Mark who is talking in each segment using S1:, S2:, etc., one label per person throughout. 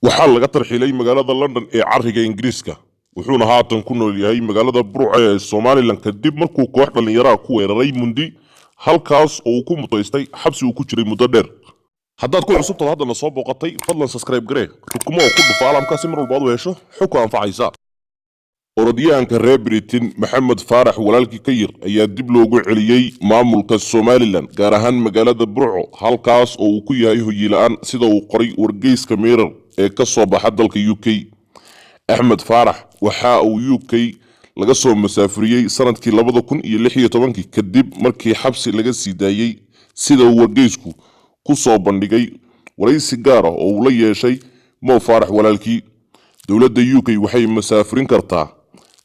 S1: waxaa laga tarxiilay magaalada London ee cariga Ingiriiska wuxuuna haatan ku nool yahay magaalada Burco ee Somaliland kadib markuu koox dhalinyaro ku weeraray Mundi halkaas oo uu ku mutaystay xabsi uu ku jiray muddo dheer. haddaad ku cusubtahay haddana soo booqatay fadlan subscribe garee rukumo oo ku dhufo alamka si mar walba aad u hesho xog anfacaysa. orodyahanka reer Britain Maxamed Faarax walaalkii ka yar ayaa dib loogu celiyay maamulka Somaliland gaar ahaan magaalada Burco halkaas oo uu ku yahay hoyilaan sida uu qoray wargeyska Mirror ee ka soo baxa dalka UK. Axmed Faarax waxa uu UK laga soo masaafuriyay sanadkii 2016 kadib markii xabsi laga sii daayay sida uu wargeysku ku soo bandhigay wareysi gaar ah oo uu la yeeshay Mo Faarax walaalkii. dowladda UK waxay masaafurin kartaa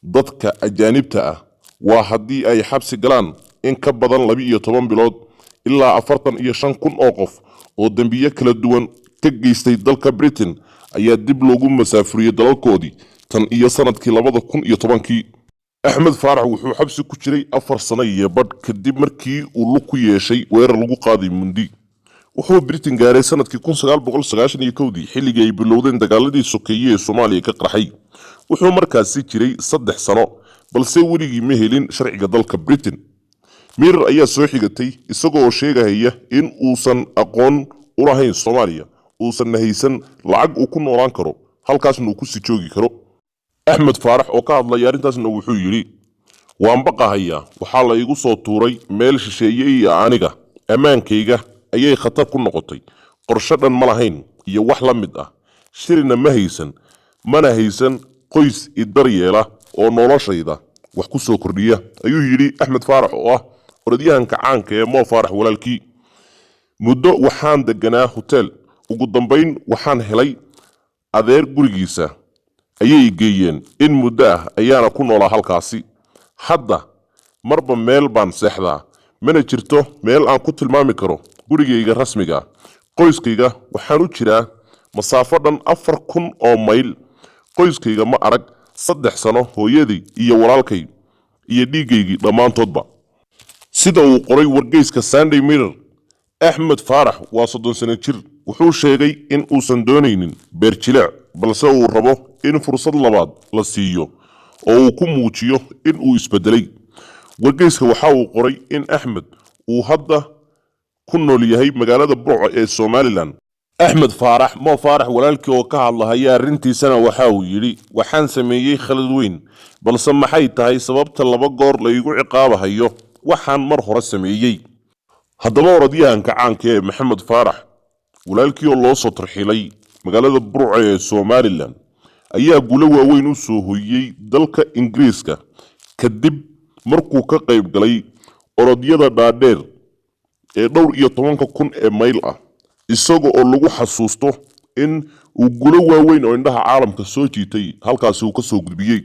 S1: dadka ajaanibta ah waa haddii ay xabsi galaan in ka badan 12 bilood ilaa 45,000 oo qof oo dambiye kala duwan ka geystay dalka Britain ayaa dib loogu masaafuriyay dalalkoodii tan iyo sanadkii 2010. Axmed Faarax wuxuu xabsi ku jiray 4 sano iyo badh kadib markii uu lug ku yeeshay weerar lagu qaaday Mundi. wuxuu Britain gaaray sanadkii 1991 xilligii ay bilowdeen dagaaladii sokeeye ee Soomaaliya ka qarxay. wuxuu markaasi jiray 3 sano balse weligii ma helin sharciga dalka Britain. Mirror ayaa soo xigatay isagoo sheegaya in uusan aqoon u lahayn Soomaaliya uusan haysan lacag uu ku noolaan karo halkaasna uu ku sii joogi karo. Axmed Faarax oo ka hadlay arrintaasna wuxuu yiri waan baqahayaa waxaa la igu soo tuuray meel shisheeye iyo aniga amaankayga ayay khatar ku noqotay qorshe dhan ma lahayn iyo wax la mid ah shirina ma haysan mana haysan qoys idaryeela oo noloshayda wax ku soo kordhiya ayuu yiri Axmed Faarax oo ah orodyahanka caanka ee Mo Faarax walaalkii. muddo waxaan deganaa hotel ugu dambeyn waxaan helay adeer gurigiisa ayay geeyeen in muddo ah ayaana ku noolaa halkaasi. hadda marba meel baan seexdaa mana jirto meel aan ku tilmaami karo gurigayga rasmiga qoyskayga waxaan u jiraa masaafo dhan 4,000 oo mayl. qoyskayga ma arag 3 sano hooyadii iyo walaalkay iyo dhiigaygii dhammaantoodba. sida uu qoray wargeyska Sunday Mirror Axmed Faarax waa 30 sano jir wuxuu sheegay in uusan doonaynin beerjilaac balse uu rabo in fursad labaad la siiyo oo uu ku muujiyo in uu isbedelay. wargeyska waxa uu qoray in Axmed uu hadda ku nool yahay magaalada Burco ee Somaliland. Axmed Faarax Mo Faarax walaalkii oo ka hadlaya arrintiisana waxa uu yiri waxaan sameeyay khalad weyn balse maxay tahay sababta 2 goor la igu ciqaabahayo waxaan mar hore sameeyay. haddaba orodyahanka caanka ee Maxamed Faarax walaalkii oo loo soo tarxiilay magaalada Burco ee Somaliland ayaa guulo waaweyn u soo hoyay dalka Ingiriiska kadib markuu ka qayb galay orodyada dhaadheer ee dhowr iyo 10,000 ee mayl ah isagoo oo lagu xasuusto in uu guulo waaweyn oo indhaha caalamka soo jiitay halkaasi uu ka soo gudbiyay.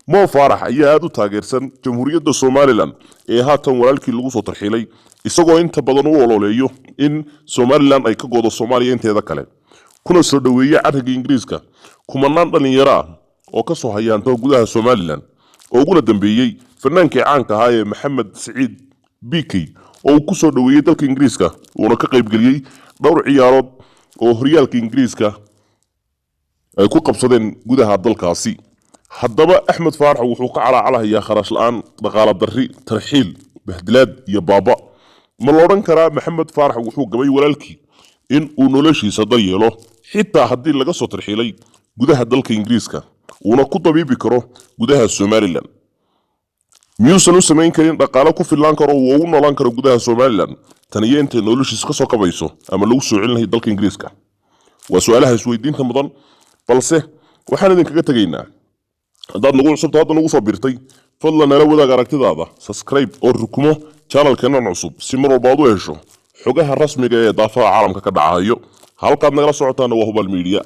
S1: Mo Faarax ayaa aad u taageersan Jamhuuriyadda Somaliland ee haatan walaalkii lagu soo tarxiilay isagoo inta badan u ololeeyo in Somaliland ay ka goodo Soomaaliya inteeda kale kuna soo dhaweeyay cariga Ingiriiska kumanaan dhalinyaro ah oo ka soo hayaanta gudaha Somaliland oo ugu dambeeyay fannaankii caanka ahaa ee Maxamed Saciid BK oo ku soo dhaweeyay dalka Ingiriiska oo ka qayb galiyay dhowr ciyaarood oo horyaalka Ingiriiska ay ku qabsadeen gudaha dalkaasi. haddaba Axmed Faarax wuxuu ka calaacalayaa kharash la'aan dhaqaale darri tarxiil bahdilaad iyo baaba. ma la odhan karaa Maxamed Faarax wuxuu gabay walaalkii in uu noloshiisa daryeelo xitaa haddii laga soo tarxiilay gudaha dalka Ingiriiska uuna ku dabiibi karo gudaha Somaliland. miyuusan u samayn karin dhaqaale ku filan karo oo uu noolaan karo gudaha Somaliland tan iyo inta noloshiisa ka soo kabayso ama lagu soo celinayo dalka Ingiriiska? waa su'aalaha isweydiinta mudan balse waxaan idinkaga tagaynaa haddaad nagu cusubtahay hadda nagu soo birtay fadlan nala wadaag aragtidaada subscribe oo rukumo channelkeena cusub si mar walba aad u hesho xogaha rasmiga ee daafaha caalamka ka dhacayo halkaad nagala socotaana waa Hubal Media.